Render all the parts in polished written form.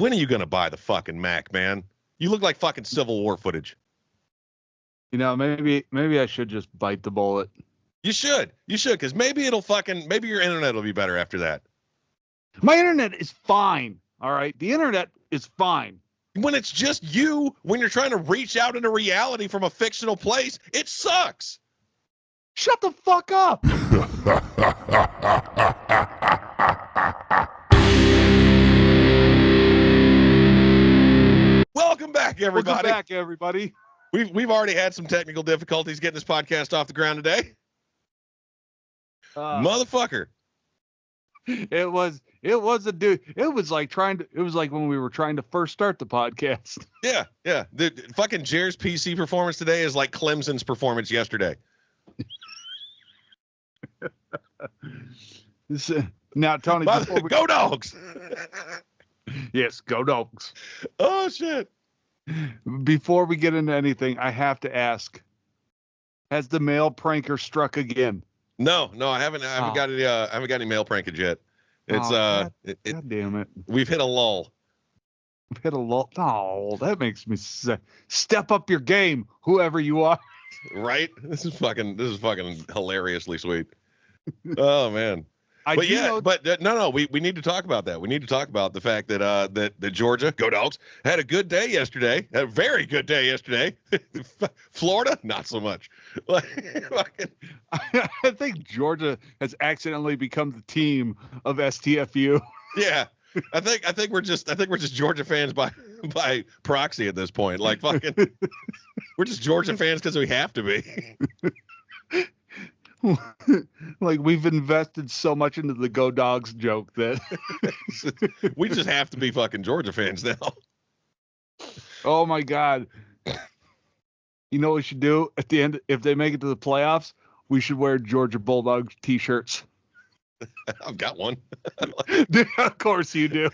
When are you gonna buy the fucking Mac, man? You look like fucking Civil War footage. You know, maybe I should just bite the bullet. You should, because maybe maybe your internet will be better after that. My internet is fine. All right, the internet is fine. When it's just you, when you're trying to reach out into reality from a fictional place, it sucks. Shut the fuck up. Welcome back, everybody. We've already had some technical difficulties getting this podcast off the ground today. Motherfucker. It was a dude. It was like when we were trying to first start the podcast. Yeah. The fucking Jer's PC performance today is like Clemson's performance yesterday. Now, Tony, go Dogs. Yes, go Dogs. Oh shit. Before we get into anything, I have to ask: has the male pranker struck again? No, I haven't got any. I haven't got any male prankage yet. It's God damn it. We've hit a lull. Oh, that makes me step up your game, whoever you are. Right? This is fucking hilariously sweet. Oh man. We need to talk about that. We need to talk about the fact that that Georgia, go Dogs, had a good day yesterday. Had a very good day yesterday. Florida, not so much. I think Georgia has accidentally become the team of STFU. Yeah. I think we're just Georgia fans by proxy at this point. Like fucking we're just Georgia fans because we have to be. Like we've invested so much into the Go Dogs joke that we just have to be fucking Georgia fans now. Oh my God. You know what we should do at the end? If they make it to the playoffs, we should wear Georgia Bulldogs t-shirts. I've got one. Of course you do.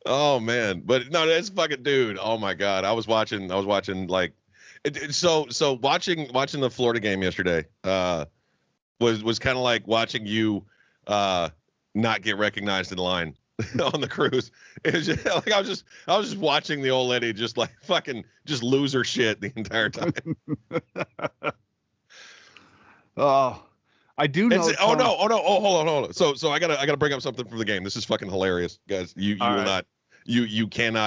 Oh man. But no, that's fucking dude. Oh my God. I was watching like so watching the Florida game yesterday was kind of like watching you not get recognized in line on the cruise. It was just, like I was just watching the old lady just like fucking just lose her shit the entire time. Oh, I do know. Hold on. So I gotta bring up something from the game. This is fucking hilarious, guys. You cannot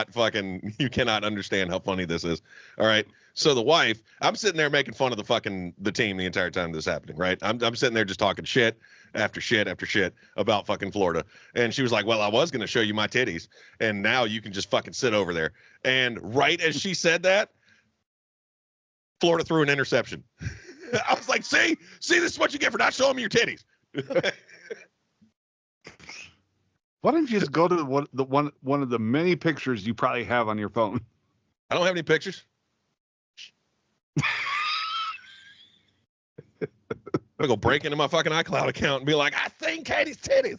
understand how funny this is. All right. So the wife, I'm sitting there making fun of the team the entire time this is happening, right? I'm sitting there just talking shit after shit after shit about fucking Florida. And she was like, well, I was going to show you my titties, and now you can just fucking sit over there. And right as she said that, Florida threw an interception. I was like, see, this is what you get for not showing me your titties. Why don't you just go to one of the many pictures you probably have on your phone? I don't have any pictures. I'm gonna go break into my fucking iCloud account and be like, I think Katie's titties.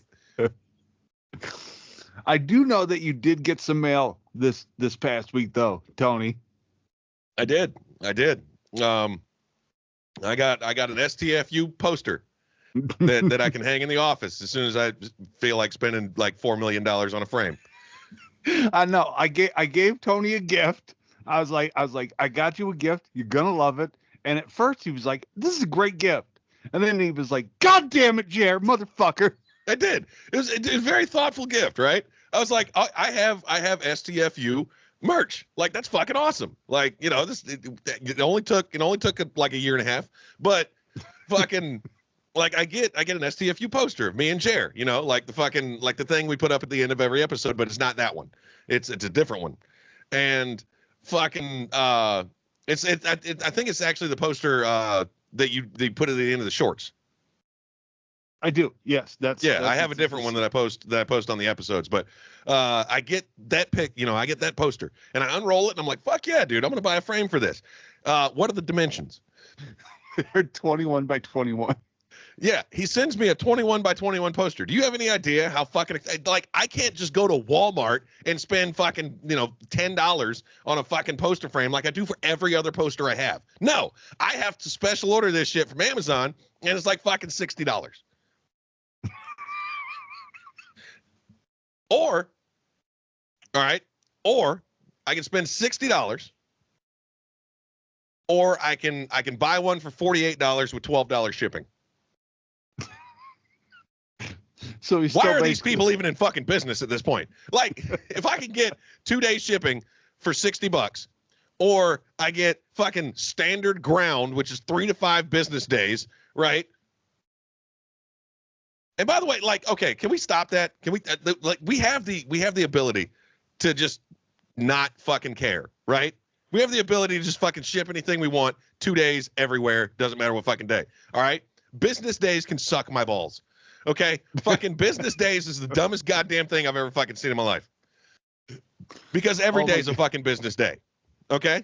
I do know that you did get some mail this past week, though, Tony. I did. I got an STFU poster that I can hang in the office as soon as I feel like spending like $4 million on a frame. I know. I gave Tony a gift. I was like, I got you a gift. You're gonna love it. And at first he was like, this is a great gift. And then he was like, God damn it, Jer, motherfucker. I did. It was a very thoughtful gift, right? I was like, I have STFU merch. Like, that's fucking awesome. Like, you know, it only took like a year and a half, but fucking like I get an STFU poster of me and Jer, you know, like the thing we put up at the end of every episode, but it's not that one. It's a different one. And fucking I think it's actually the poster that they put at the end of the shorts. I do. Yes, that's I have a different one that I post on the episodes, but I get that I get that poster and I unroll it and I'm like, fuck yeah, dude, I'm gonna buy a frame for this. What are the dimensions? They're 21 by 21. Yeah, he sends me a 21 by 21 poster. Do you have any idea how fucking like I can't just go to Walmart and spend fucking $10 on a fucking poster frame like I do for every other poster I have? No, I have to special order this shit from Amazon and it's like fucking $60. Or, all right, or I can spend $60, or I can buy one for $48 with $12 shipping. So why are these people even in fucking business at this point? Like, if I can get 2 days shipping for $60, or I get fucking standard ground, which is 3 to 5 business days, right? And by the way, like, okay, can we stop that? Can we like we have the ability to just not fucking care, right? We have the ability to just fucking ship anything we want 2 days everywhere, doesn't matter what fucking day. All right? Business days can suck my balls. Okay? Fucking business days is the dumbest goddamn thing I've ever fucking seen in my life. Because every day is a fucking business day. Okay?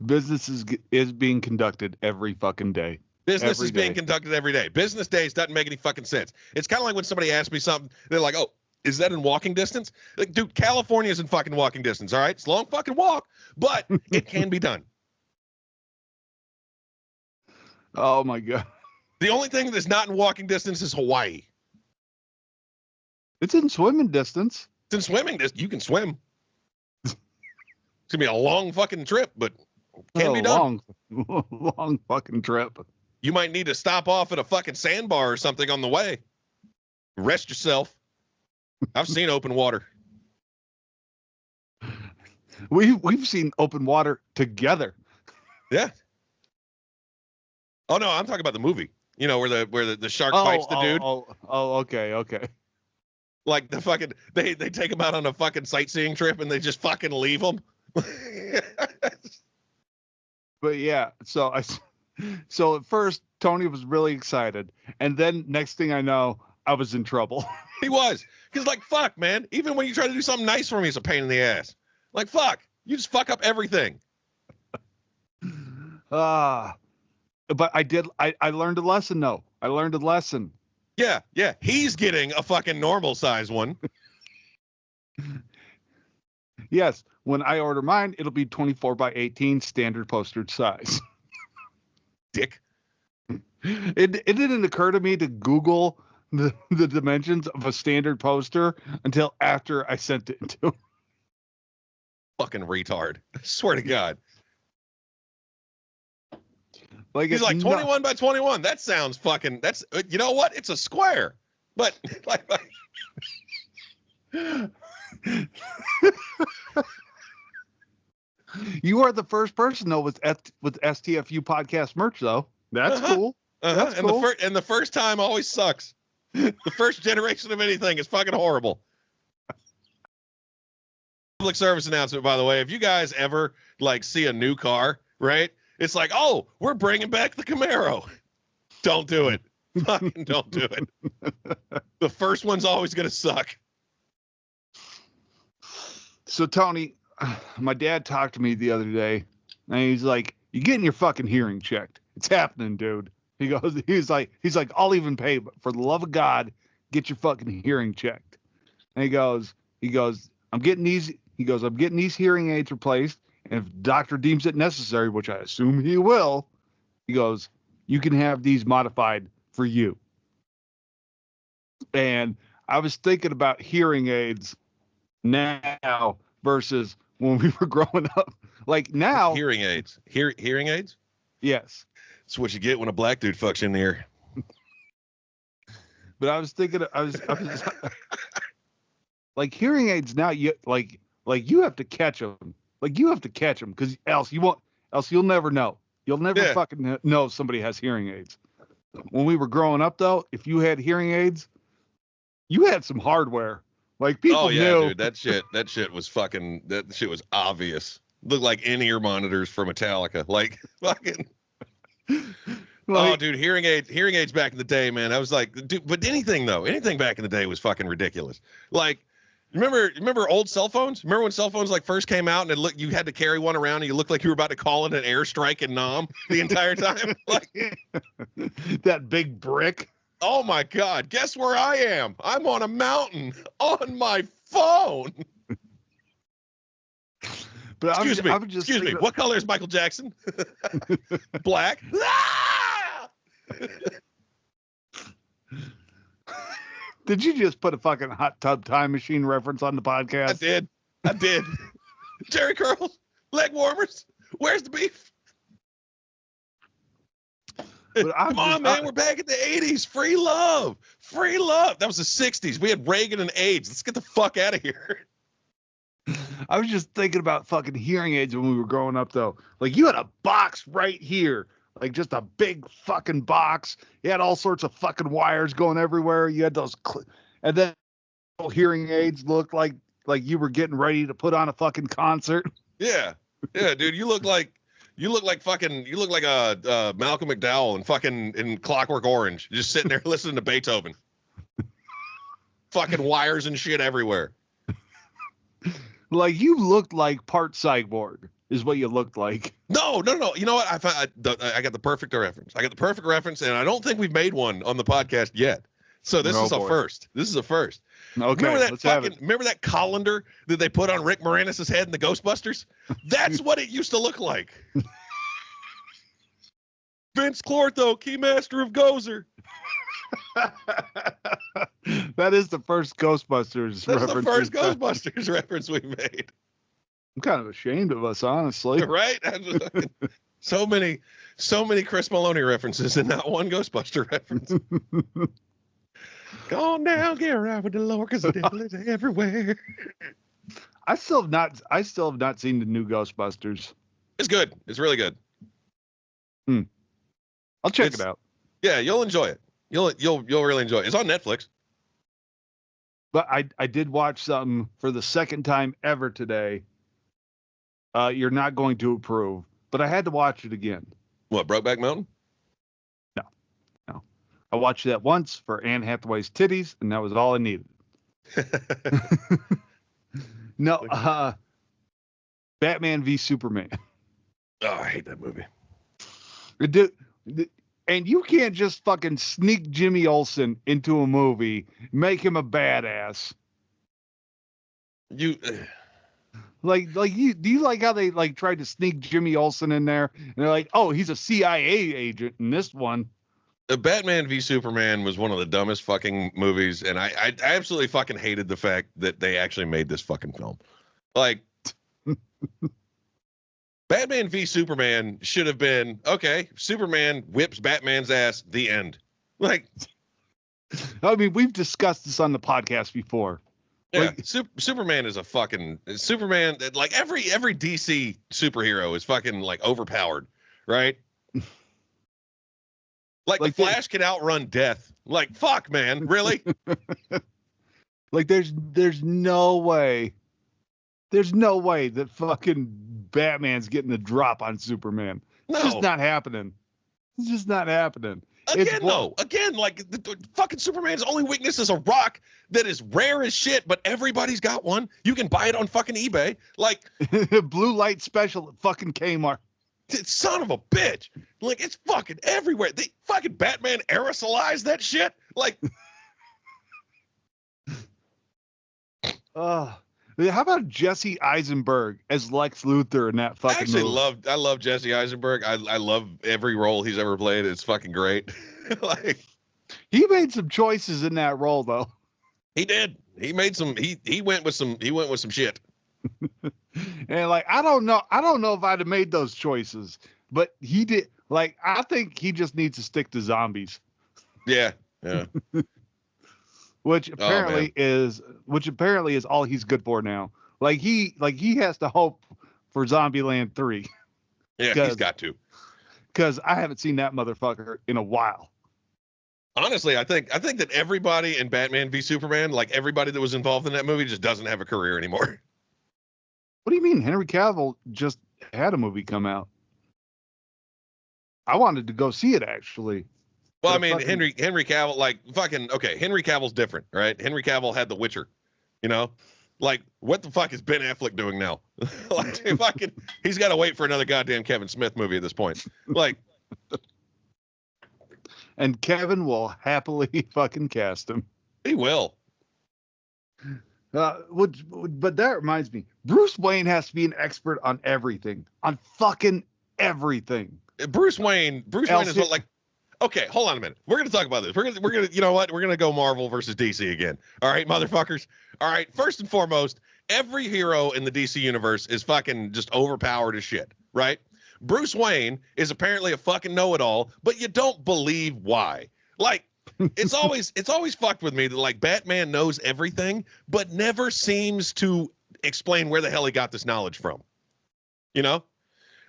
Business is being conducted every fucking day. Business is being conducted every day. Business days doesn't make any fucking sense. It's kind of like when somebody asks me something, they're like, oh, is that in walking distance? Like, dude, California's in fucking walking distance, all right? It's a long fucking walk, but it can be done. Oh, my God. The only thing that's not in walking distance is Hawaii. It's in swimming distance. It's in swimming distance. You can swim. It's going to be a long fucking trip, but can be done. Long fucking trip. You might need to stop off at a fucking sandbar or something on the way. Rest yourself. I've seen open water. We've seen open water together. Yeah. Oh no, I'm talking about the movie. You know, where the shark bites the dude. Okay. Like the fucking they take him out on a fucking sightseeing trip and they just fucking leave him. But yeah, so at first Tony was really excited, and then next thing I know, I was in trouble. He was, because like fuck, man. Even when you try to do something nice for me, it's a pain in the ass. Like fuck, you just fuck up everything. But I learned a lesson though. I learned a lesson. Yeah. He's getting a fucking normal size one. Yes, when I order mine, it'll be 24/18 standard postage size. Dick. It didn't occur to me to Google the dimensions of a standard poster until after I sent it to him. Fucking retard. I swear to God. Like he's like 21 by 21. That sounds fucking. That's you know what? It's a square, but like You are the first person though with STFU podcast merch though. That's cool. That's cool. And the first time always sucks. The first generation of anything is fucking horrible. Public service announcement, by the way. If you guys ever like see a new car, right? It's like, oh, we're bringing back the Camaro. Don't do it. Fucking don't do it. The first one's always gonna suck. So Tony, my dad talked to me the other day, and he's like, "You're getting your fucking hearing checked. It's happening, dude." He's like, "I'll even pay, but for the love of God, get your fucking hearing checked." And he goes, "I'm getting these hearing aids replaced, and if the doctor deems it necessary, which I assume he will, he goes, you can have these modified for you." And I was thinking about hearing aids now versus when we were growing up. Like now, hearing aids. Hearing aids? Yes. That's what you get when a black dude fucks you in the ear. But I was thinking, I was like hearing aids now. You like you have to catch them. Like you have to catch them because else you'll never know. You'll never fucking know if somebody has hearing aids. When we were growing up though, if you had hearing aids, you had some hardware. Like people knew. Dude, that shit was fucking. That shit was obvious. Looked like in-ear monitors for Metallica. Like fucking. Oh, dude, hearing aids back in the day, man. I was like, dude, but anything back in the day was fucking ridiculous. Like, remember old cell phones? Remember when cell phones like first came out and you had to carry one around and you looked like you were about to call in an airstrike in Nam the entire time? Like that big brick. Oh my God! Guess where I am? I'm on a mountain on my phone. But Excuse me. What color is Michael Jackson? Black. Did you just put a fucking hot tub time machine reference on the podcast? I did. Jerry curls, leg warmers. Where's the beef? Come on, man. We're back in the 80s. Free love. Free love. That was the 60s. We had Reagan and AIDS. Let's get the fuck out of here. I was just thinking about fucking hearing aids when we were growing up, though. Like, you had a box right here. Like, just a big fucking box. You had all sorts of fucking wires going everywhere. You had those. And then hearing aids looked like you were getting ready to put on a fucking concert. Yeah. Yeah, dude. You look like a Malcolm McDowell in Clockwork Orange, just sitting there listening to Beethoven. Fucking wires and shit everywhere. Like, you looked like part cyborg is what you looked like. No. You know what? I got the perfect reference. And I don't think we've made one on the podcast yet. So this is a first. This is a first. Okay. Remember that colander that they put on Rick Moranis' head in the Ghostbusters? That's what it used to look like. Vince Clortho, Keymaster of Gozer. That is the first Ghostbusters reference. That's the first Ghostbusters reference we made. I'm kind of ashamed of us, honestly. Right? So many Chris Maloney references and not one Ghostbuster reference. Go on down, get right with the Lord, because the devil is everywhere. I still have not seen the new Ghostbusters. It's good. It's really good. I'll check it out. Yeah, you'll enjoy it. You'll really enjoy it. It's on Netflix. But I did watch something for the second time ever today. You're not going to approve, but I had to watch it again. What, Brokeback Mountain? No. I watched that once for Anne Hathaway's titties, and that was all I needed. No, Batman v Superman. Oh, I hate that movie. And you can't just fucking sneak Jimmy Olsen into a movie, make him a badass. Do you like how they like tried to sneak Jimmy Olsen in there? And they're like, oh, he's a CIA agent in this one. Batman v Superman was one of the dumbest fucking movies, and I absolutely fucking hated the fact that they actually made this fucking film. Like, Batman v Superman should have been, okay, Superman whips Batman's ass, the end. Like, I mean, we've discussed this on the podcast before. Yeah, like, Superman is a fucking Superman. Like every DC superhero is fucking like overpowered, right? Like the Flash can outrun death. Like, fuck, man, really? Like there's no way that fucking Batman's getting the drop on Superman. It's just not happening. It's just not happening. Again, like the fucking Superman's only weakness is a rock that is rare as shit, but everybody's got one. You can buy it on fucking eBay. Like blue light special at fucking Kmart. Son of a bitch. Like, it's fucking everywhere. They fucking Batman aerosolized that shit. Like, how about Jesse Eisenberg as Lex Luthor in that fucking movie? I love Jesse Eisenberg. I love every role he's ever played. It's fucking great. Like, he made some choices in that role though. He did. He made some he went with some shit. And like, I don't know if I'd have made those choices, but he did. Like, I think he just needs to stick to zombies. Yeah. which apparently is all he's good for now. Like he has to hope for Zombieland 3. Yeah, he's got to. Because I haven't seen that motherfucker in a while. Honestly, I think that everybody in Batman v Superman, like everybody that was involved in that movie, just doesn't have a career anymore. What do you mean? Henry Cavill just had a movie come out. I wanted to go see it, actually. Well, I mean, Henry Cavill, like, fucking, okay, Henry Cavill's different, right? Henry Cavill had The Witcher, you know? Like, what the fuck is Ben Affleck doing now? Like, he's got to wait for another goddamn Kevin Smith movie at this point. Like. And Kevin will happily fucking cast him. He will. But that reminds me, Bruce Wayne has to be an expert on everything, on fucking everything. Bruce Wayne is what, like, Okay, hold on a minute. We're gonna talk about this. We're gonna you know what? We're gonna go Marvel versus DC again. All right, motherfuckers. All right, first and foremost, every hero in the DC universe is fucking just overpowered as shit, right? Bruce Wayne is apparently a fucking know-it-all, but you don't believe why. Like, it's always fucked with me that like Batman knows everything, but never seems to explain where the hell he got this knowledge from. You know?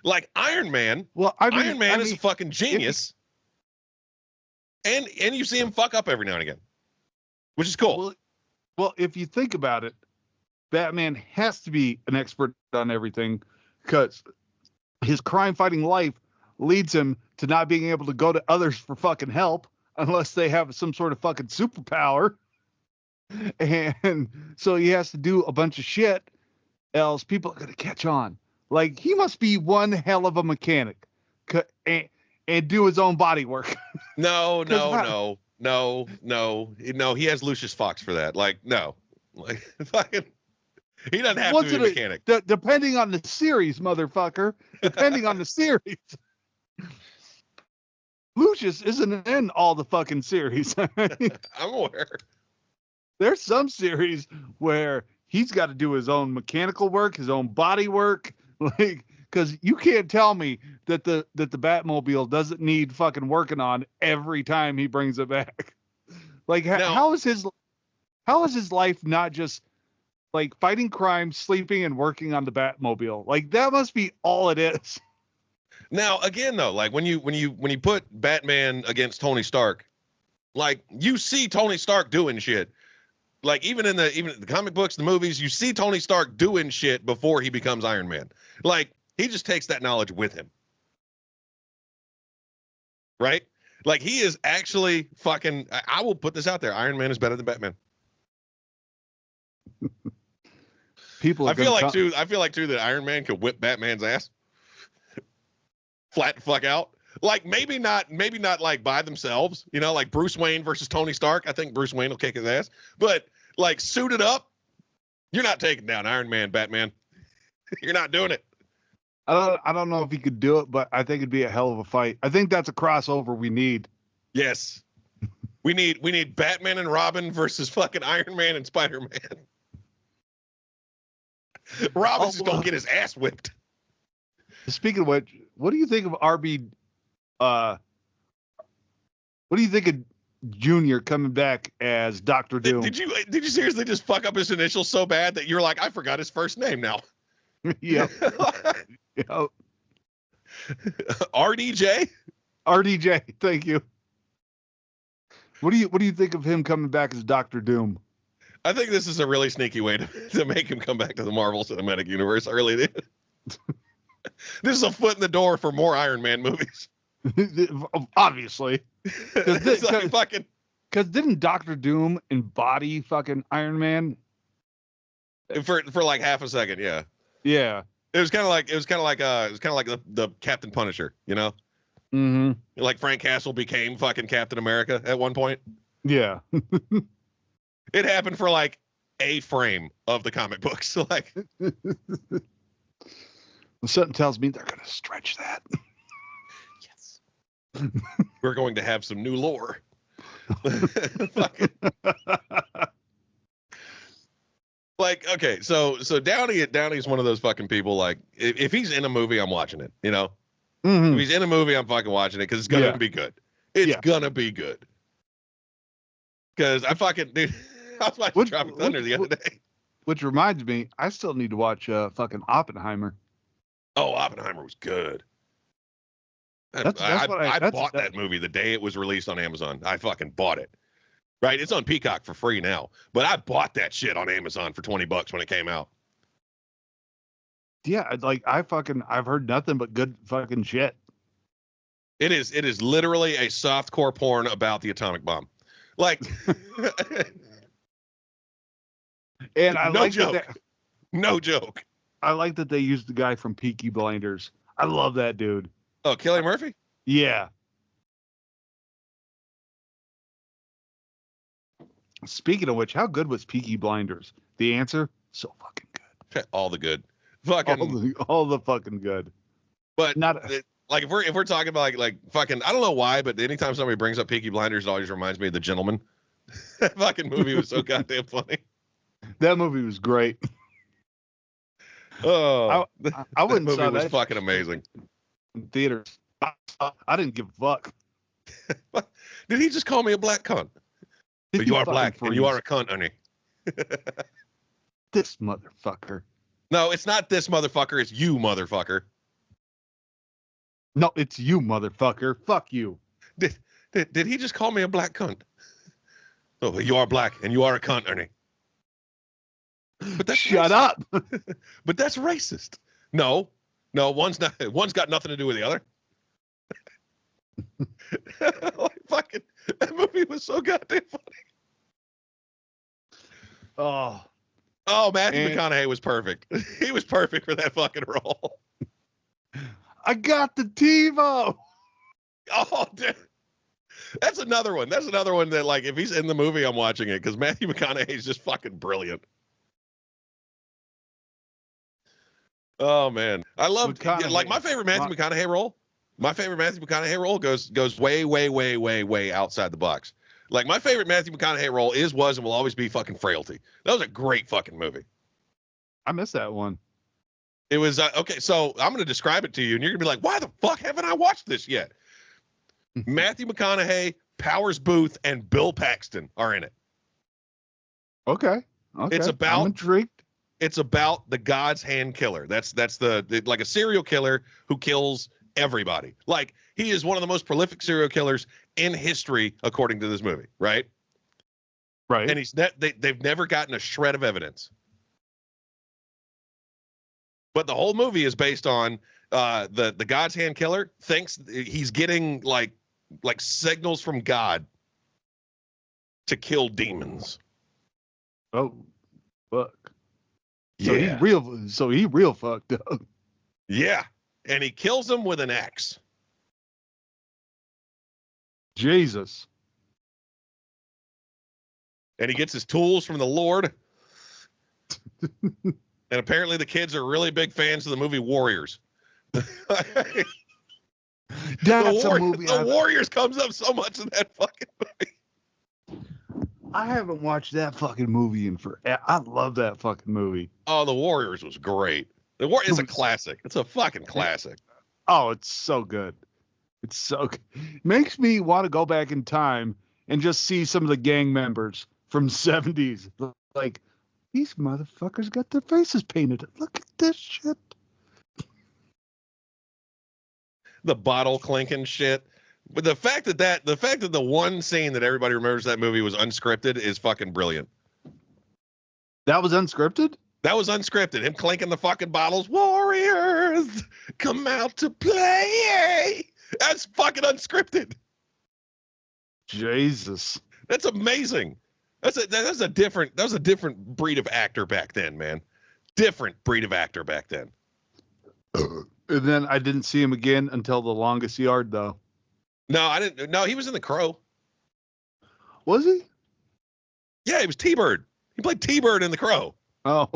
Like Iron Man. Well, Iron Man is a fucking genius. And you see him fuck up every now and again, which is cool. Well, if you think about it, Batman has to be an expert on everything because his crime-fighting life leads him to not being able to go to others for fucking help unless they have some sort of fucking superpower. And so he has to do a bunch of shit, else people are going to catch on. Like, he must be one hell of a mechanic and do his own body work. No. He has Lucius Fox for that. Like, no. Like, fucking, he doesn't have to be a mechanic. Depending on the series, motherfucker. Depending on the series. Lucius isn't in all the fucking series. I'm aware. There's some series where he's got to do his own mechanical work, his own body work. Like, because you can't tell me that the Batmobile doesn't need fucking working on every time he brings it back. Like, how is his life not just like fighting crime, sleeping, and working on the Batmobile? Like, that must be all it is. Now, again, though, like when you put Batman against Tony Stark, like you see Tony Stark doing shit. Like even in the comic books, the movies, you see Tony Stark doing shit before he becomes Iron Man. Like, he just takes that knowledge with him. Right? Like, he is actually fucking, I will put this out there. Iron Man is better than Batman. I feel like too that Iron Man could whip Batman's ass. Flat the fuck out. Like, maybe not like by themselves, you know, like Bruce Wayne versus Tony Stark. I think Bruce Wayne will kick his ass. But like suited up, you're not taking down Iron Man, Batman. You're not doing it. I don't know if he could do it, but I think it'd be a hell of a fight. I think that's a crossover we need. Yes. We need Batman and Robin versus fucking Iron Man and Spider-Man. Robin's just gonna get his ass whipped. Speaking of which, what do you think of RB? What do you think of Junior coming back as Dr. Doom? Did you seriously just fuck up his initials so bad that you're like, I forgot his first name now? Yeah. Yep. RDJ? RDJ, thank you. What do you think of him coming back as Dr. Doom? I think this is a really sneaky way to make him come back to the Marvel Cinematic Universe. I really did. This is a foot in the door for more Iron Man movies. Obviously. Because didn't Dr. Doom embody fucking Iron Man? For like half a second, yeah. Yeah. It was kind of like the Captain Punisher, you know? Mm-hmm. Like Frank Castle became fucking Captain America at one point. Yeah. It happened for like a frame of the comic books. Like, something tells me they're gonna stretch that. Yes. We're going to have some new lore. Like, okay, so Downey's one of those fucking people. Like, if he's in a movie, I'm watching it. You know, Mm-hmm. if he's in a movie, I'm fucking watching it because it's gonna be good. It's gonna be good. Because I fucking dude, I was watching Tropic Thunder the other day. Which reminds me, I still need to watch fucking Oppenheimer. Oh, Oppenheimer was good. I bought that movie the day it was released on Amazon. I fucking bought it. Right, it's on Peacock for free now, but I bought that shit on Amazon for $20 when it came out. Yeah, like I've heard nothing but good fucking shit. It is literally a softcore porn about the atomic bomb. Like, and I no like joke. that. No joke. I like that they used the guy from Peaky Blinders. I love that dude. Oh, Cillian Murphy? Yeah. Speaking of which, how good was Peaky Blinders? The answer, so fucking good. All the good. Fucking all the fucking good. But Like if we're talking about like fucking, I don't know why, but anytime somebody brings up Peaky Blinders, it always reminds me of The Gentleman. That fucking movie was so goddamn funny. That movie was great. Oh, I wouldn't that movie saw was that fucking amazing. in theaters. I didn't give a fuck. Did he just call me a black cunt? But you are black and you are a cunt, honey. This motherfucker. No, it's not this motherfucker. It's you, motherfucker. No, it's you, motherfucker. Fuck you. Did he just call me a black cunt? Oh, you are black and you are a cunt, Ernie. But that's Shut racist. up. But that's racist. No, one's got nothing to do with the other. Like, fucking, that movie was so goddamn funny. Oh, Matthew McConaughey was perfect. He was perfect for that fucking role. I got the TiVo. Oh, dude. That's another one. That's another one that, like, if he's in the movie, I'm watching it because Matthew McConaughey is just fucking brilliant. Oh man, I love like my favorite Matthew McConaughey role. My favorite Matthew McConaughey role goes way outside the box. Like my favorite Matthew McConaughey role was, and will always be fucking Frailty. That was a great fucking movie. I missed that one. It was okay. So I'm going to describe it to you, and you're going to be like, "Why the fuck haven't I watched this yet?" Matthew McConaughey, Powers Booth, and Bill Paxton are in it. Okay. It's about. I'm intrigued. It's about the God's hand killer. That's the like a serial killer who kills everybody. Like he is one of the most prolific serial killers in history, according to this movie, right? Right. And they've never gotten a shred of evidence. But the whole movie is based on the God's hand killer thinks he's getting like signals from God to kill demons. Oh, fuck. Yeah. So he real fucked up. Yeah. And he kills them with an axe. Jesus. And he gets his tools from the Lord. And apparently the kids are really big fans of the movie Warriors. That's a movie. The Warriors comes up so much in that fucking movie. I haven't watched that fucking movie in forever. I love that fucking movie. Oh, The Warriors was great. It's a classic. It's a fucking classic. Oh, it's so good. It's so good. Makes me want to go back in time and just see some of the gang members from 70s. Like, these motherfuckers got their faces painted. Look at this shit. The bottle clinking shit. But the fact that the one scene that everybody remembers that movie was unscripted is fucking brilliant. That was unscripted? That was unscripted. Him clinking the fucking bottles. Warriors, come out to play. That's fucking unscripted. Jesus. That's amazing. That was a different breed of actor back then, man. Different breed of actor back then. And then I didn't see him again until The Longest Yard, though. No, I didn't. No, he was in The Crow. Was he? Yeah, he was T-Bird. He played T-Bird in The Crow. Oh.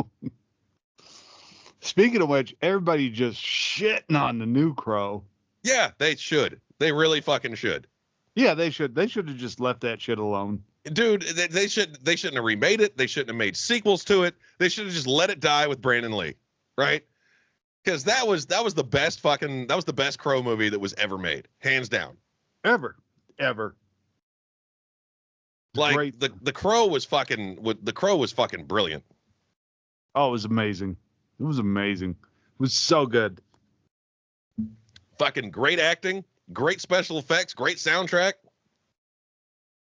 Speaking of which, everybody just shitting on the new Crow. Yeah, they should. They really fucking should. Yeah, they should. They should have just left that shit alone. Dude, they shouldn't have remade it. They shouldn't have made sequels to it. They should have just let it die with Brandon Lee, right? Because that was the best Crow movie that was ever made, hands down. Ever. Like Great. the Crow was fucking brilliant. Oh, it was amazing. It was amazing. It was so good. Fucking great acting, great special effects, great soundtrack.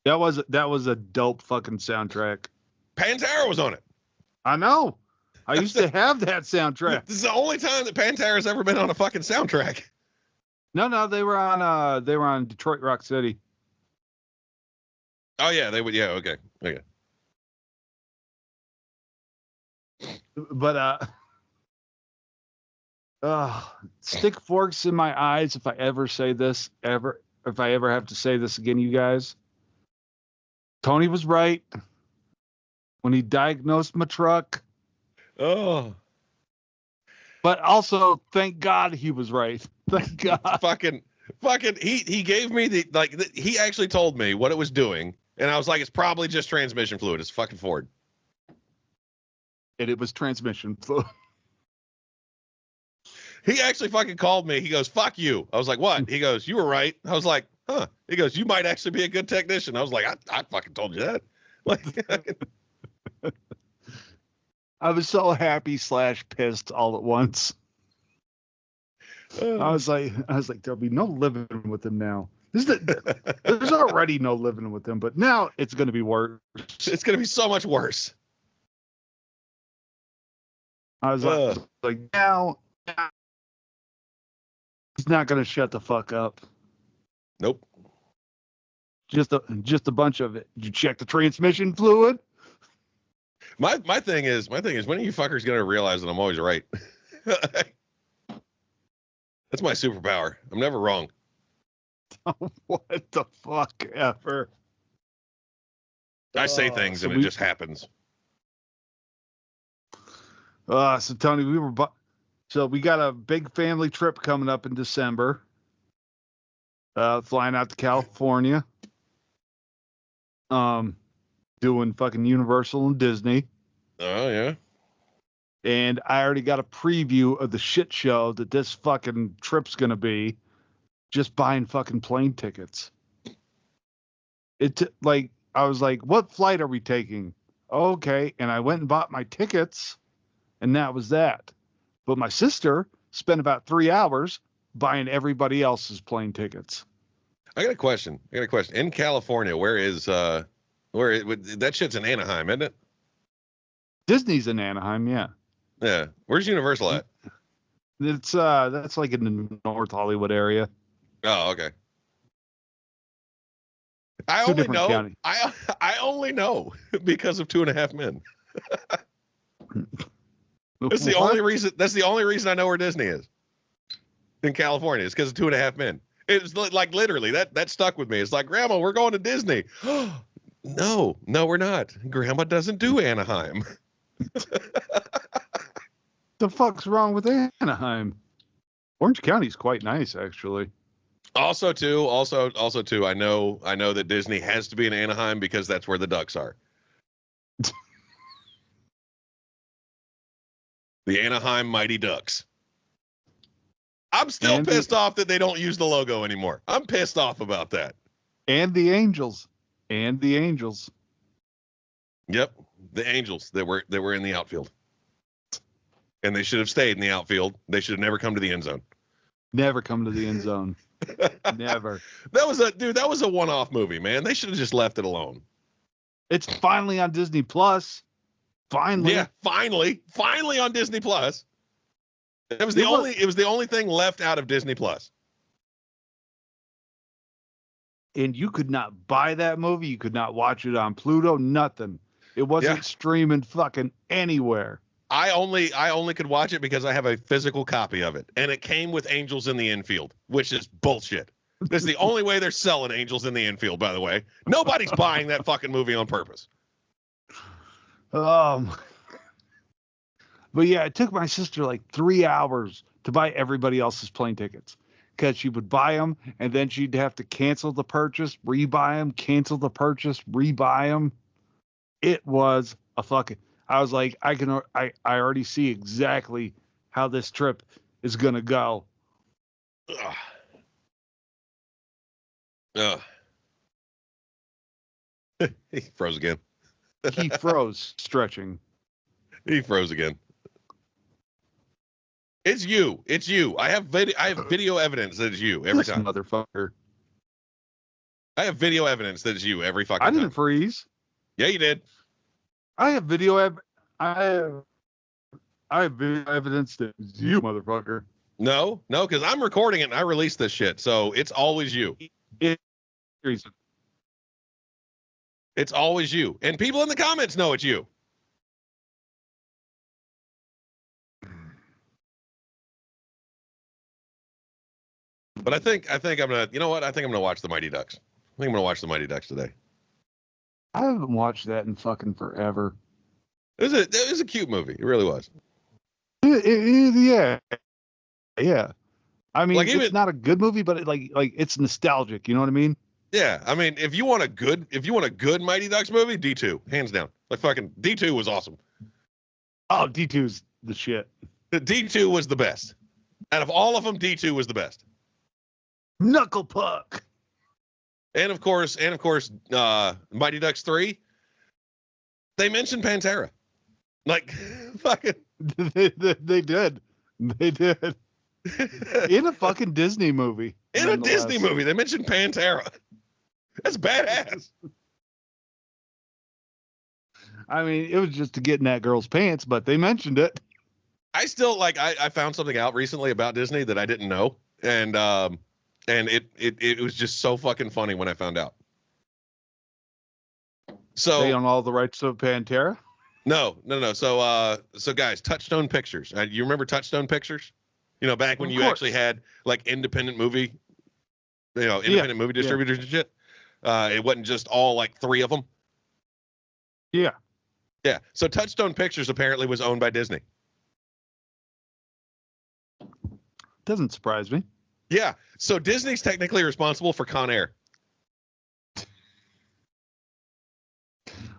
That was a dope fucking soundtrack. Pantera was on it. I know. I used to have that soundtrack. This is the only time that Pantera's ever been on a fucking soundtrack. No, they were on Detroit Rock City. Oh yeah, they would. Yeah, okay. But stick forks in my eyes if I ever have to say this again, you guys. Tony was right when he diagnosed my truck. Oh. But also, thank God he was right. Thank God. Fucking. He gave me he actually told me what it was doing, and I was like, it's probably just transmission fluid. It's fucking Ford. And it was transmission fluid. He actually fucking called me. He goes, fuck you. I was like, what? He goes, you were right. I was like, huh. He goes, you might actually be a good technician. I was like, I fucking told you that. Like, I was so happy / pissed all at once. I was like, there'll be no living with him now. There's already no living with him, but now it's going to be worse. It's going to be so much worse. I was like, now he's not going to shut the fuck up. Nope. Just a bunch of it. Did you check the transmission fluid? My thing is, when are you fuckers going to realize that I'm always right? That's my superpower. I'm never wrong. What the fuck ever? I say things and it just happens. So Tony, we got a big family trip coming up in December. Flying out to California. Doing fucking Universal and Disney. Oh yeah. And I already got a preview of the shit show that this fucking trip's gonna be. Just buying fucking plane tickets. I was like, what flight are we taking? Okay. And I went and bought my tickets, and that was that. But my sister spent about 3 hours buying everybody else's plane tickets. I got a question. In California, that shit's in Anaheim, isn't it? Disney's in Anaheim, yeah. Yeah. Where's Universal at? It's that's like in the North Hollywood area. Oh, okay. I only know because of 2.5 Men. That's the only reason I know where Disney is in California. It's because of 2.5 Men. It's like literally that stuck with me. It's like, Grandma, we're going to Disney. No, we're not. Grandma doesn't do Anaheim. The fuck's wrong with Anaheim? Orange County's quite nice, actually. Also too, I know that Disney has to be in Anaheim because that's where the ducks are. The Anaheim Mighty Ducks. I'm still pissed off that they don't use the logo anymore. I'm pissed off about that. And the Angels. Yep, the Angels that were in the outfield. And they should have stayed in the outfield. They should have never come to the end zone. Never come to the end zone. Never. That was a one-off movie, man. They should have just left it alone. It's finally on Disney Plus. Finally. Yeah, finally on Disney Plus. It was the only thing left out of Disney Plus. And you could not buy that movie. You could not watch it on Pluto. Nothing. It wasn't streaming fucking anywhere. I only could watch it because I have a physical copy of it, and it came with Angels in the Infield, which is bullshit. This is the only way they're selling Angels in the Infield, by the way. Nobody's buying that fucking movie on purpose. But yeah, it took my sister like 3 hours to buy everybody else's plane tickets, because she would buy them and then she'd have to cancel the purchase, rebuy them, cancel the purchase, rebuy them. It was a fucking. I was like, I already see exactly how this trip is gonna go. He froze again. He froze, stretching. He froze again. It's you. I have video evidence that it's you every time. Motherfucker. I have video evidence that it's you every fucking time. I didn't freeze. Yeah, you did. I have video I have video evidence that it's you, motherfucker. No, because I'm recording it and I released this shit, so it's always you. It's always you. And people in the comments know it's you. But I think I'm gonna, you know what? I think I'm gonna watch the Mighty Ducks. I think I'm gonna watch the Mighty Ducks today. I haven't watched that in fucking forever. It was a cute movie. It really was. Yeah. I mean, Like, it's not a good movie, but like it's nostalgic. You know what I mean? yeah, I mean, if you want a good Mighty Ducks movie, D2, hands down. Like fucking D2 was awesome. Oh, D2's the shit. D2 was the best. Out of all of them, D2 was the best. Knuckle Puck. And of course, Mighty Ducks 3, they mentioned Pantera. Like, fucking. They did. They did. In a fucking Disney movie. In a Disney movie, they mentioned Pantera. That's badass. I mean, it was just to get in that girl's pants, but they mentioned it. I still I found something out recently about Disney that I didn't know, and it was just so fucking funny when I found out. So They own all the rights to Pantera? No. So guys, Touchstone Pictures. You remember Touchstone Pictures? You know, back when you actually had like independent movie movie distributors and shit. It wasn't just all like 3 of them. Yeah. Yeah. So Touchstone Pictures apparently was owned by Disney. Doesn't surprise me. Yeah. So Disney's technically responsible for Con Air.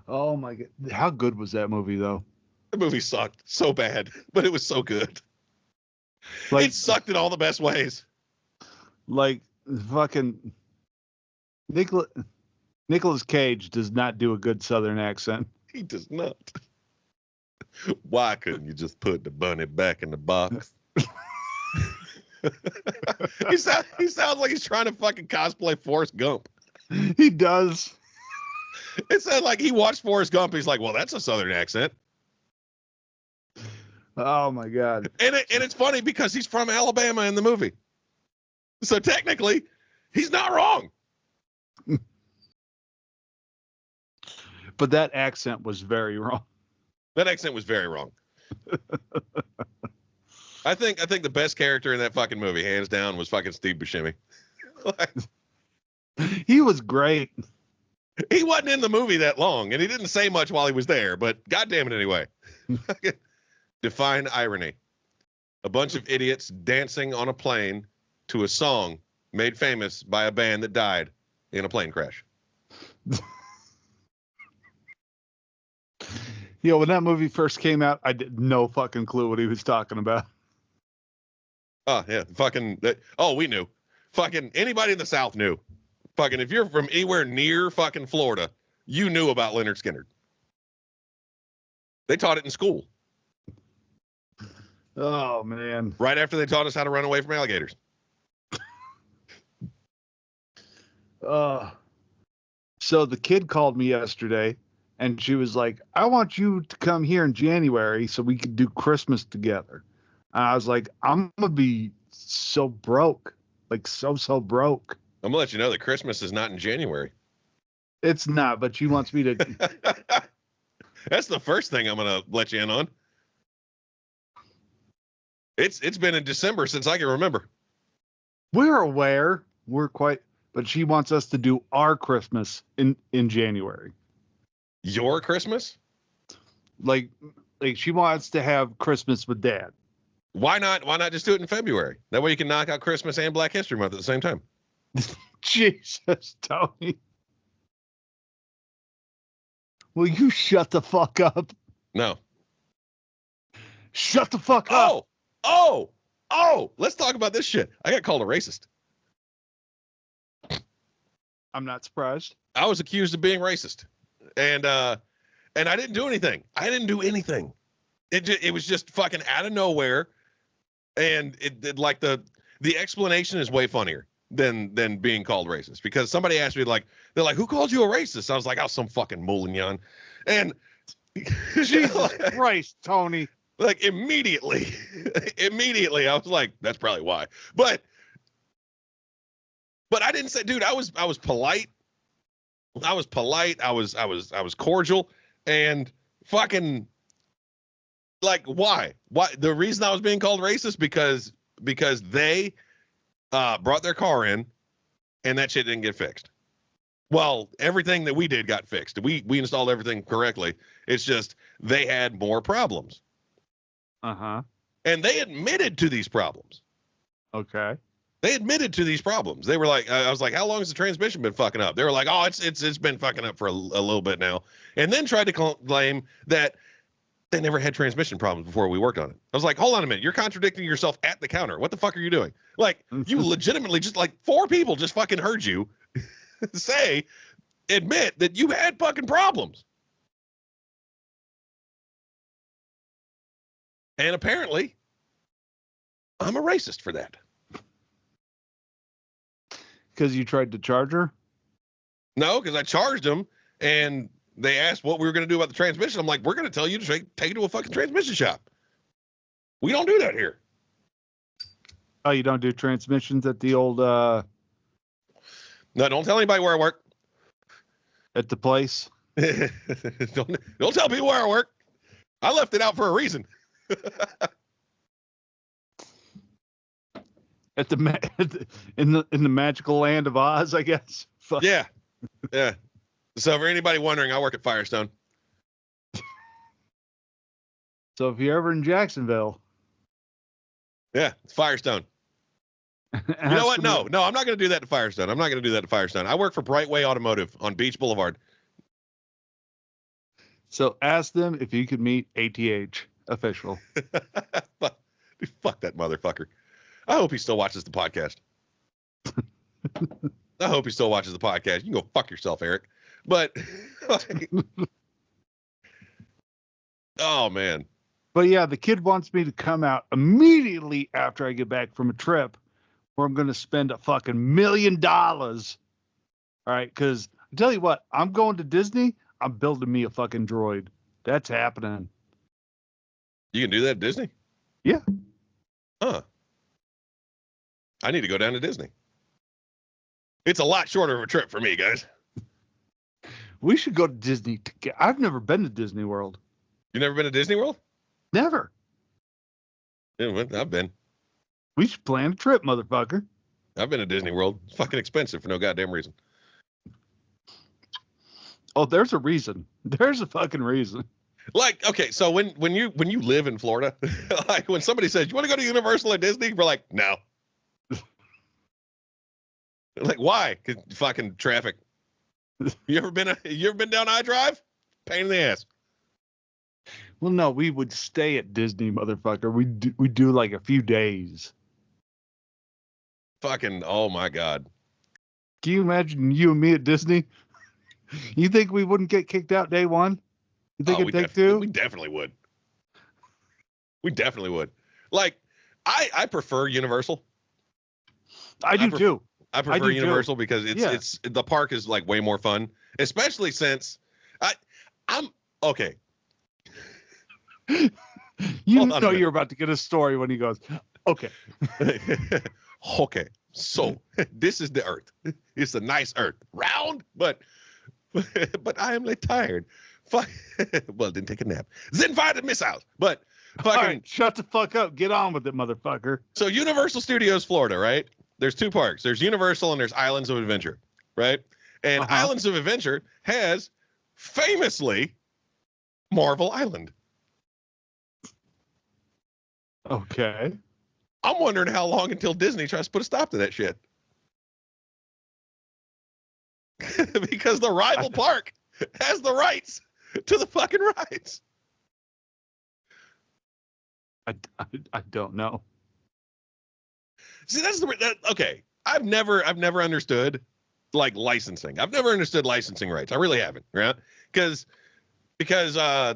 Oh my god. How good was that movie though? The movie sucked so bad, but it was so good. Like, it sucked in all the best ways. Like fucking Nicolas Cage does not do a good Southern accent. He does not. Why couldn't you just put the bunny back in the box? He sounds like he's trying to fucking cosplay Forrest Gump. He does. It said like he watched Forrest Gump. He's like, well, that's a Southern accent. Oh my god. And it's funny because he's from Alabama in the movie. So technically, he's not wrong. But that accent was very wrong. That accent was very wrong. I think the best character in that fucking movie, hands down, was fucking Steve Buscemi. He was great. He wasn't in the movie that long, and he didn't say much while he was there, but goddamn it anyway. Define irony. A bunch of idiots dancing on a plane to a song made famous by a band that died in a plane crash. You know, when that movie first came out, I did no fucking clue what he was talking about. Oh, yeah. We knew. Fucking anybody in the South knew. Fucking if you're from anywhere near fucking Florida, you knew about Leonard Skinner. They taught it in school. Oh, man. Right after they taught us how to run away from alligators. So the kid called me yesterday, and she was like, I want you to come here in January so we could do Christmas together. And I was like, I'm going to be so broke. Like, so broke. I'm going to let you know that Christmas is not in January. It's not, but she wants me to. That's the first thing I'm going to let you in on. It's been in December since I can remember. We're aware. But she wants us to do our Christmas in January. Your Christmas? Like she wants to have Christmas with Dad. Why not just do it in February? That way you can knock out Christmas and Black History Month at the same time. Jesus, Tony. Will you shut the fuck up? No. Shut the fuck up. Oh, let's talk about this shit. I got called a racist. I'm not surprised. I was accused of being racist. And I didn't do anything. It was just fucking out of nowhere. And it like the explanation is way funnier than being called racist, because somebody asked me, like, they're like, who called you a racist? I was like, oh, some fucking Moulignon. And Jesus Christ, Tony. Like immediately I was like, that's probably why. But I didn't say, dude, I was polite. I was cordial, and fucking like, why? The reason I was being called racist because they brought their car in and that shit didn't get fixed. Well, everything that we did got fixed. We installed everything correctly. It's just they had more problems. Uh-huh. And they admitted to these problems. Okay. They admitted to these problems. They were like, I was like, how long has the transmission been fucking up? They were like, oh, it's been fucking up for a little bit now, and then tried to claim that they never had transmission problems before we worked on it. I was like, hold on a minute, you're contradicting yourself at the counter. What the fuck are you doing? Like, you legitimately just like 4 people just fucking heard you admit that you had fucking problems. And apparently, I'm a racist for that. Because you tried to charge her? No, because I charged them, and they asked what we were going to do about the transmission. I'm like, we're going to tell you to take it to a fucking transmission shop. We don't do that here. Oh, you don't do transmissions at the old... No, don't tell anybody where I work. At the place? don't tell people where I work. I left it out for a reason. In the magical land of Oz, I guess. Fuck. Yeah. So for anybody wondering, I work at Firestone. So if you're ever in Jacksonville, yeah, it's Firestone. You know what? No, I'm not going to do that to Firestone. I work for Brightway Automotive on Beach Boulevard. So ask them if you could meet ATH official. Fuck that motherfucker. I hope he still watches the podcast. You can go fuck yourself, Eric. But, like, oh, man. But, yeah, the kid wants me to come out immediately after I get back from a trip where I'm going to spend a fucking $1 million. All right, because I tell you what, I'm going to Disney. I'm building me a fucking droid. That's happening. You can do that at Disney? Yeah. Huh. I need to go down to Disney. It's a lot shorter of a trip for me, guys. We should go to Disney. I've never been to Disney World. You never been to Disney World? Never. Yeah, I've been. We should plan a trip, motherfucker. I've been to Disney World. It's fucking expensive for no goddamn reason. Oh, there's a reason. There's a fucking reason. Like, okay, so when you live in Florida, like when somebody says, you want to go to Universal or Disney? We're like, no. Like, why? 'Cause fucking traffic. You ever been down I-Drive? Pain in the ass. Well, no, we would stay at Disney, motherfucker. We do like a few days. Fucking, oh my God. Can you imagine you and me at Disney? You think we wouldn't get kicked out day one? You think it'd take 2? We definitely would. Like, I prefer Universal. I do too. I prefer Universal because it's the park is like way more fun, especially since I'm okay. You know you're about to get a story when he goes, okay. Okay, so this is the Earth. It's a nice Earth, round, but I am like tired. Well, didn't take a nap. Then fired the missiles, but fucking right, shut the fuck up. Get on with it, motherfucker. So Universal Studios Florida, right? There's 2 parks. There's Universal and there's Islands of Adventure, right? And Islands of Adventure has famously Marvel Island. Okay. I'm wondering how long until Disney tries to put a stop to that shit. Because the rival park has the rights to the fucking rides. I don't know. See, that's okay. I've never understood like licensing. I've never understood licensing rights. I really haven't, right? Because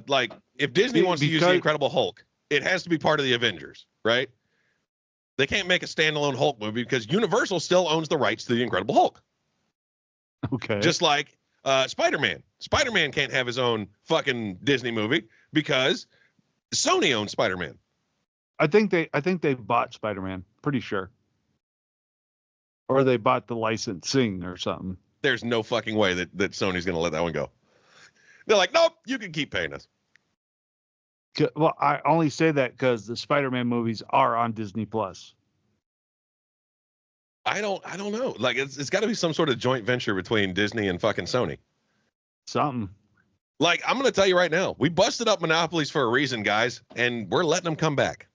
like if Disney wants to use the Incredible Hulk, it has to be part of the Avengers, right? They can't make a standalone Hulk movie because Universal still owns the rights to the Incredible Hulk. Okay. Just like Spider-Man. Spider-Man can't have his own fucking Disney movie because Sony owns Spider-Man. I think they bought Spider-Man. Pretty sure. Or they bought the licensing or something. There's no fucking way that Sony's going to let that one go. They're like, nope, you can keep paying us. Well, I only say that because the Spider-Man movies are on Disney Plus. I don't know. Like it's got to be some sort of joint venture between Disney and fucking Sony. Something. Like I'm going to tell you right now, we busted up monopolies for a reason, guys, and we're letting them come back.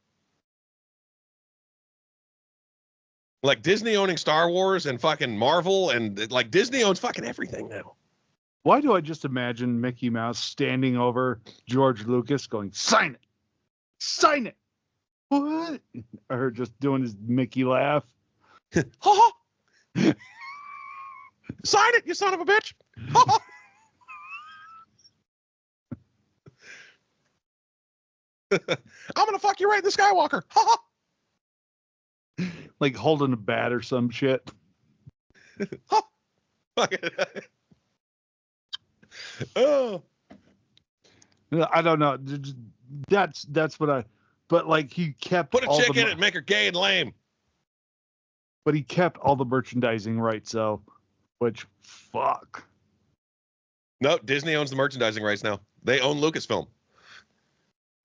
Like Disney owning Star Wars and fucking Marvel, and like Disney owns fucking everything now. Why do I just imagine Mickey Mouse standing over George Lucas going, sign it, sign it. What? Or just doing his Mickey laugh. Ha ha. Sign it, you son of a bitch. Ha ha. I'm gonna fuck you right in the Skywalker. Ha ha. Like holding a bat or some shit. Ha. Oh. I don't know. That's what I. But like he kept Put a chick in it and make her gay and lame. But he kept all the merchandising rights, though. Which fuck. No, Disney owns the merchandising rights now. They own Lucasfilm.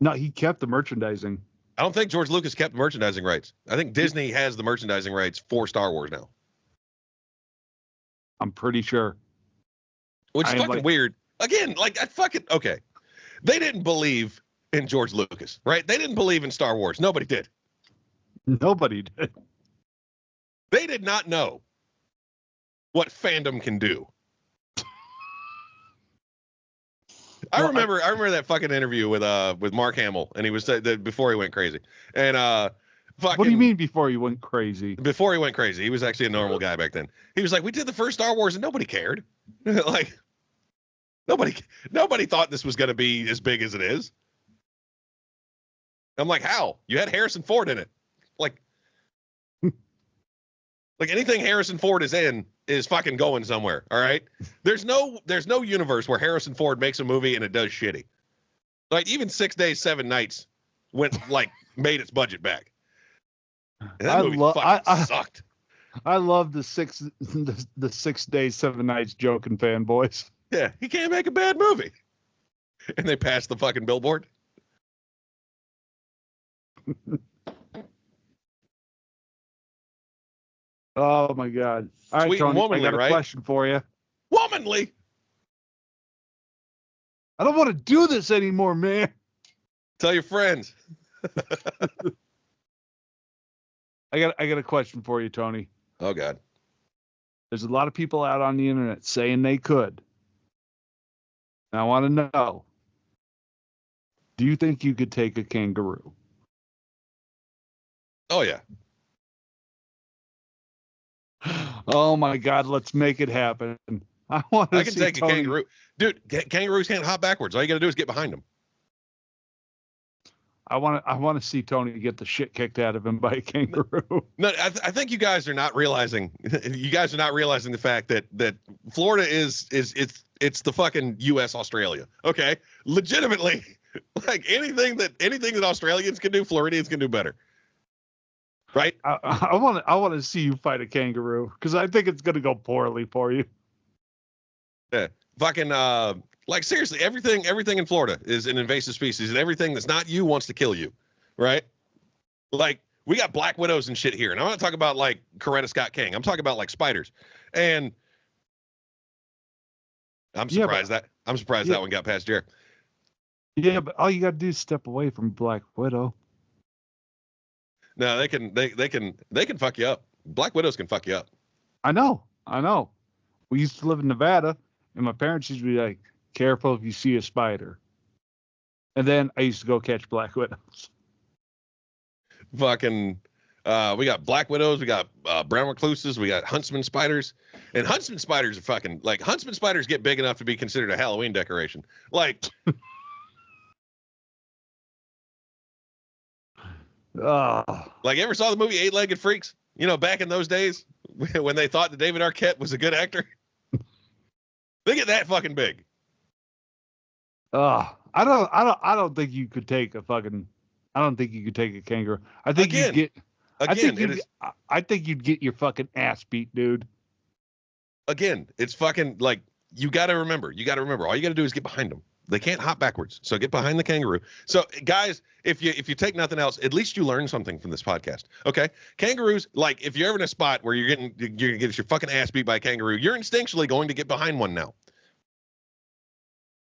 No, he kept the merchandising. I don't think George Lucas kept the merchandising rights. I think Disney has the merchandising rights for Star Wars now. I'm pretty sure. Which is fucking weird. Again, like I fucking okay. They didn't believe in George Lucas, right? They didn't believe in Star Wars. Nobody did. Nobody did. They did not know what fandom can do. I remember that fucking interview with Mark Hamill, and he was before he went crazy. And fucking, what do you mean before he went crazy? Before he went crazy, he was actually a normal guy back then. He was like, "We did the first Star Wars, and nobody cared. Like nobody thought this was going to be as big as it is." I'm like, "How? You had Harrison Ford in it, like." Like anything Harrison Ford is in is fucking going somewhere. All right. There's no universe where Harrison Ford makes a movie and it does shitty. Like even 6 Days, 7 Nights made its budget back. And that movie fucking sucked. I love the 6 Days, 7 Nights joking fanboys. Yeah, he can't make a bad movie. And they passed the fucking billboard. Oh my God! All right, Sweet Tony, womanly, I got a question for you. Womanly. I don't want to do this anymore, man. Tell your friends. I got a question for you, Tony. Oh God. There's a lot of people out on the internet saying they could. And I want to know: do you think you could take a kangaroo? Oh yeah. Oh my God, let's make it happen. I can take a kangaroo. Dude, kangaroos can't hop backwards. All you got to do is get behind them. I want to see Tony get the shit kicked out of him by a kangaroo. No, I think you guys are not realizing. You guys are not realizing the fact that Florida is it's the fucking U.S. Australia. Okay, legitimately, like anything that Australians can do, Floridians can do better. Right? I want to see you fight a kangaroo because I think it's gonna go poorly for you. Yeah, fucking like seriously, everything in Florida is an invasive species, and everything that's not you wants to kill you, right? Like we got black widows and shit here, and I'm not talking about like Coretta Scott King. I'm talking about like spiders, and I'm surprised that one got past Jared. Yeah, but all you gotta do is step away from black widow. No, they can fuck you up. Black widows can fuck you up. I know. We used to live in Nevada, and my parents used to be like, "Careful if you see a spider." And then I used to go catch black widows. Fucking, we got black widows, we got brown recluses, we got huntsman spiders, and huntsman spiders are fucking like huntsman spiders get big enough to be considered a Halloween decoration. Like. Like, ever saw the movie Eight-Legged Freaks? You know, back in those days when they thought that David Arquette was a good actor. They get that fucking big. I don't think you could take a fucking. I don't think you could take a kangaroo. I think you'd get. I think you'd get your fucking ass beat, dude. Again, it's fucking like you got to remember. All you got to do is get behind them. They can't hop backwards, so get behind the kangaroo. So, guys, if you take nothing else, at least you learn something from this podcast. Okay, kangaroos. Like, if you're ever in a spot where you're gonna get your fucking ass beat by a kangaroo, you're instinctually going to get behind one now.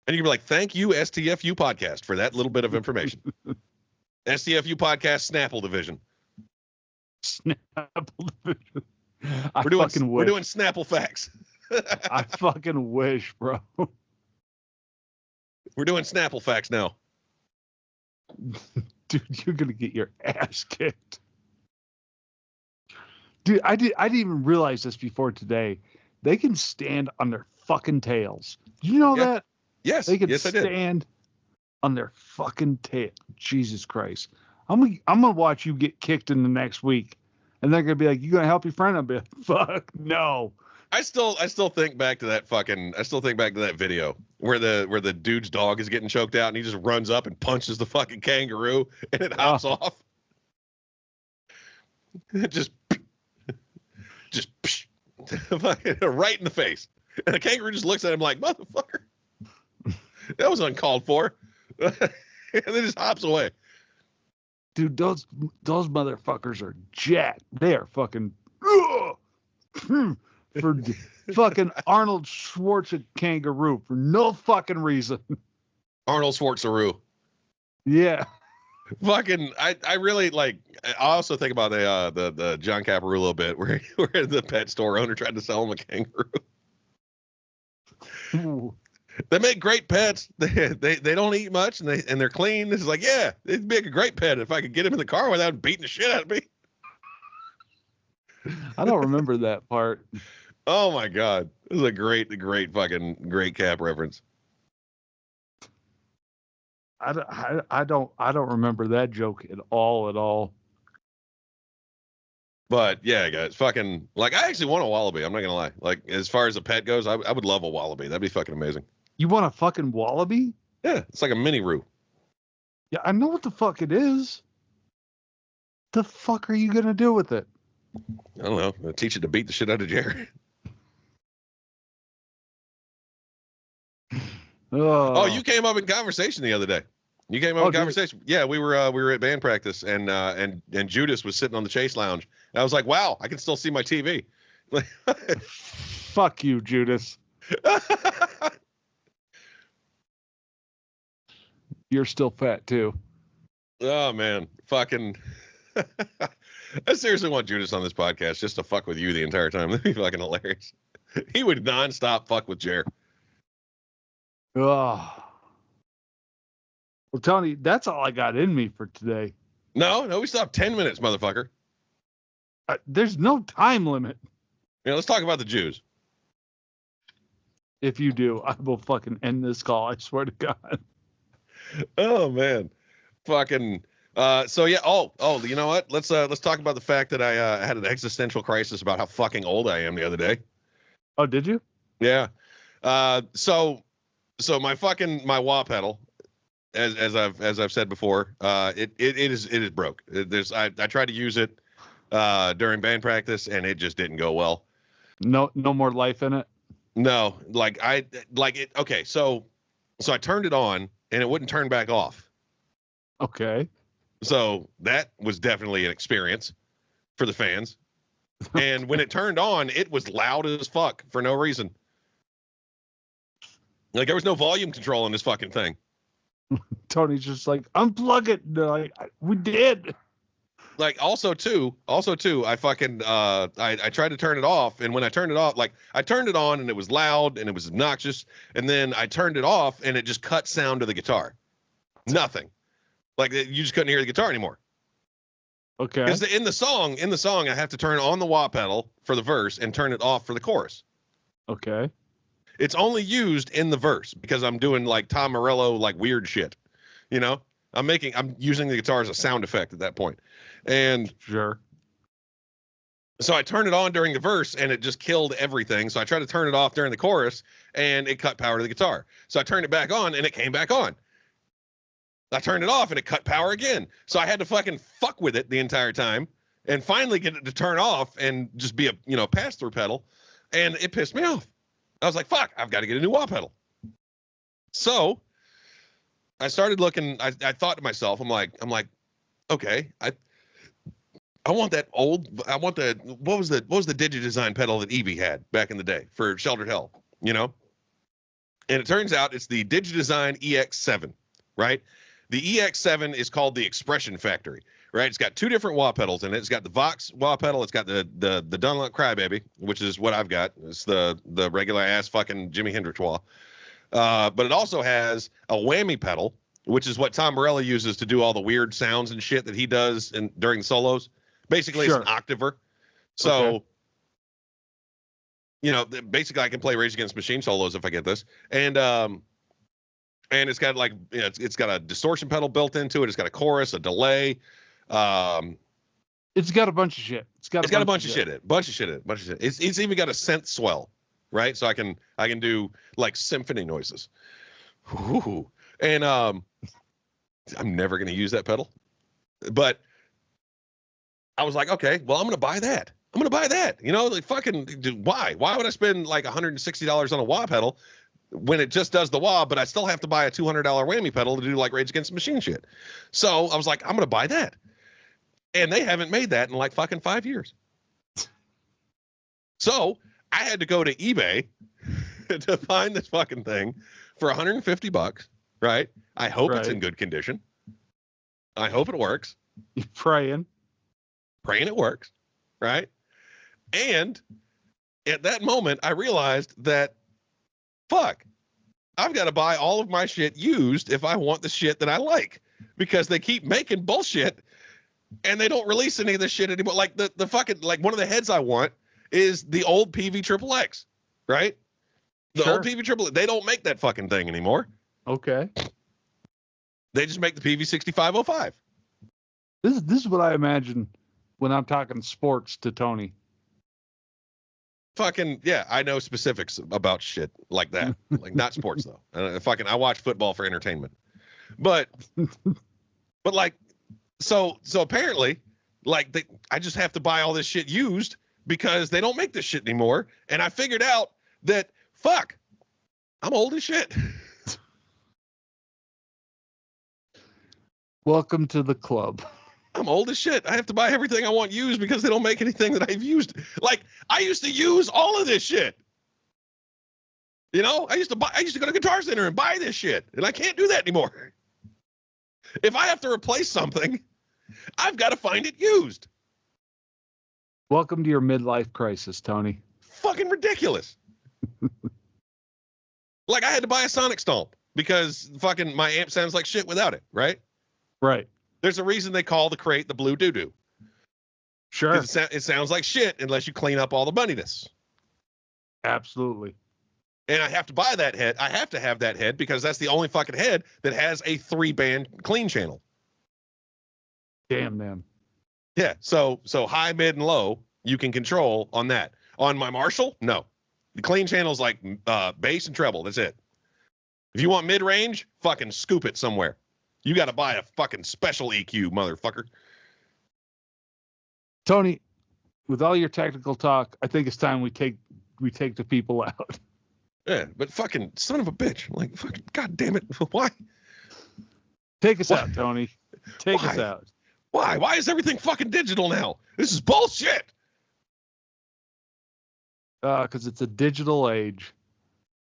And you're gonna be like, "Thank you, STFU podcast, for that little bit of information." STFU podcast, Snapple division. Snapple division. We're doing Snapple facts. I fucking wish, bro. We're doing Snapple facts now. Dude, you're gonna get your ass kicked. Dude, I didn't even realize this before today. They can stand on their fucking tails. Do you know that? Yes. They can stand on their fucking tail. Jesus Christ. I'm gonna watch you get kicked in the next week. And they're gonna be like, "You gonna help your friend?" I'll be like, "Fuck no." I still think back to that video where the dude's dog is getting choked out and he just runs up and punches the fucking kangaroo and it hops off. just right in the face. And the kangaroo just looks at him like, "Motherfucker. That was uncalled for." And then just hops away. Dude, those motherfuckers are jacked. They are fucking for fucking Arnold Schwarzenegger kangaroo for no fucking reason. Arnold Schwarzenegger. Yeah. Fucking, I really like. I also think about the John Caparu a little bit, where the pet store owner tried to sell him a kangaroo. Ooh. They make great pets. They don't eat much and they're clean. It's like, yeah, it'd be a great pet if I could get him in the car without beating the shit out of me. I don't remember that part. Oh my god, this is a great Cap reference. I don't remember that joke at all. But yeah, guys, fucking, like, I actually want a wallaby. I'm not gonna lie. Like, as far as a pet goes, I would love a wallaby. That'd be fucking amazing. You want a fucking wallaby? Yeah, it's like a mini roo. Yeah, I know what the fuck it is. The fuck are you gonna do with it? I don't know. I'll teach it to beat the shit out of Jerry. Oh, you came up in conversation the other day. You came up in conversation. Yeah, we were at band practice and Judas was sitting on the chase lounge. And I was like, wow, I can still see my TV. Fuck you, Judas. You're still fat too. Oh man, fucking. I seriously want Judas on this podcast just to fuck with you the entire time. That'd be fucking hilarious. He would nonstop fuck with Jer. Oh. Well, Tony, that's all I got in me for today. No, we still have 10 minutes, motherfucker. There's no time limit. Yeah, let's talk about the Jews. If you do, I will fucking end this call. I swear to God. Oh man, fucking. So yeah. Oh, you know what? Let's talk about the fact that I had an existential crisis about how fucking old I am the other day. Oh, did you? Yeah. So my wah pedal, as I've said before, it is broke. I tried to use it during band practice and it just didn't go well. No more life in it. No, okay, so I turned it on and it wouldn't turn back off. Okay. So that was definitely an experience for the fans. And when it turned on, it was loud as fuck for no reason. Like, there was no volume control in this fucking thing. Tony's just like, unplug it. Like, we did. Like, also too, I fucking, I tried to turn it off. And when I turned it off, like, I turned it on and it was loud and it was obnoxious. And then I turned it off and it just cut sound to the guitar. Nothing. Like, you just couldn't hear the guitar anymore. Okay. Because in the song, I have to turn on the wah pedal for the verse and turn it off for the chorus. Okay. It's only used in the verse because I'm doing like Tom Morello, like weird shit. You know, I'm using the guitar as a sound effect at that point. And sure. So I turned it on during the verse and it just killed everything. So I tried to turn it off during the chorus and it cut power to the guitar. So I turned it back on and it came back on. I turned it off and it cut power again. So I had to fucking fuck with it the entire time and finally get it to turn off and just be a pass-through pedal. And it pissed me off. I was like, fuck, I've got to get a new wah pedal. So I started looking, I thought to myself, I'm like, okay, I want that what was the DigiDesign pedal that Evie had back in the day for Sheltered Hell, you know? And it turns out it's the DigiDesign EX7, right? The EX7 is called the Expression Factory, right? It's got two different wah pedals in it. It's got the Vox wah pedal. It's got the Dunlop Crybaby, which is what I've got. It's the regular ass fucking Jimi Hendrix wah. But it also has a whammy pedal, which is what Tom Morello uses to do all the weird sounds and shit that he does during the solos. Basically, It's an octaver. So, basically I can play Rage Against the Machine solos if I get this. And it's got it's got a distortion pedal built into it. It's got a chorus, a delay. It's got a bunch of shit. It's got a bunch of shit in it. Bunch of shit in it. It's even got a synth swell, right? So I can do like symphony noises. Ooh. And I'm never gonna use that pedal. But I was like, okay, well, I'm gonna buy that. Why? Why would I spend like $160 on a wah pedal when it just does the wah, but I still have to buy a $200 whammy pedal to do like Rage Against the Machine shit? So I was like, I'm going to buy that. And they haven't made that in like fucking 5 years. So I had to go to eBay to find this fucking thing for $150, right? I hope it's in good condition. I hope it works. You're praying it works, right? And at that moment, I realized that fuck, I've got to buy all of my shit used if I want the shit that I like, because they keep making bullshit and they don't release any of this shit anymore. Like the fucking, like one of the heads I want is the old PV XXX, right? The old PV XXX, they don't make that fucking thing anymore. Okay. They just make the PV 6505. This is what I imagine when I'm talking sports to Tony. Fucking yeah, I know specifics about shit like that. Like not sports though. I watch football for entertainment. But like so apparently like I just have to buy all this shit used because they don't make this shit anymore. And I figured out that fuck, I'm old as shit. Welcome to the club. I'm old as shit. I have to buy everything I want used because they don't make anything that I've used. Like I used to use all of this shit. I used to go to Guitar Center and buy this shit, and I can't do that anymore. If I have to replace something, I've got to find it used. Welcome to your midlife crisis, Tony. Fucking ridiculous. Like I had to buy a Sonic Stomp because fucking my amp sounds like shit without it, right? Right. There's a reason they call the crate the blue doo-doo. Sure. It sounds like shit unless you clean up all the bunniness. Absolutely. And I have to buy that head. I have to have that head because that's the only fucking head that has a 3-band clean channel. Damn them. Yeah. So high, mid, and low you can control on that. On my Marshall, no. The clean channel is like bass and treble. That's it. If you want mid-range, fucking scoop it somewhere. You got to buy a fucking special EQ, motherfucker. Tony, with all your technical talk, I think it's time we take the people out. Yeah, but fucking son of a bitch. Like, fucking, God damn it. Why? Take us out, Tony. Take us out. Why? Why is everything fucking digital now? This is bullshit. Because it's a digital age.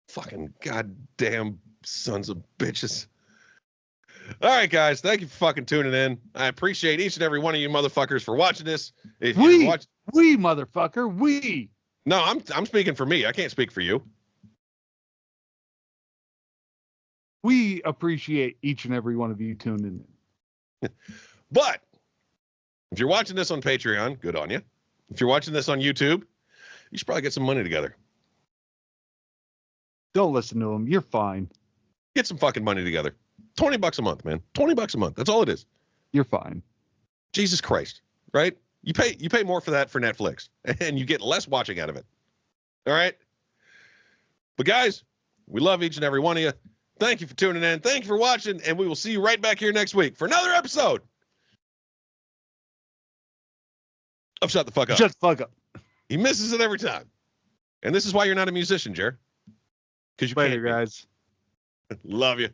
Fucking goddamn sons of bitches. All right, guys. Thank you for fucking tuning in. I appreciate each and every one of you motherfuckers for watching this. If we motherfucker, we. No, I'm speaking for me. I can't speak for you. We appreciate each and every one of you tuning in. But if you're watching this on Patreon, good on you. If you're watching this on YouTube, you should probably get some money together. Don't listen to them. You're fine. Get some fucking money together. $20 a month, man. $20 a month. That's all it is. You're fine. Jesus Christ, right? You pay more for that for Netflix, and you get less watching out of it. All right? But guys, we love each and every one of you. Thank you for tuning in. Thank you for watching, and we will see you right back here next week for another episode of Shut the Fuck Up. Shut the fuck up. He misses it every time. And this is why you're not a musician, Jer. Because you Later, can't. guys. Love you.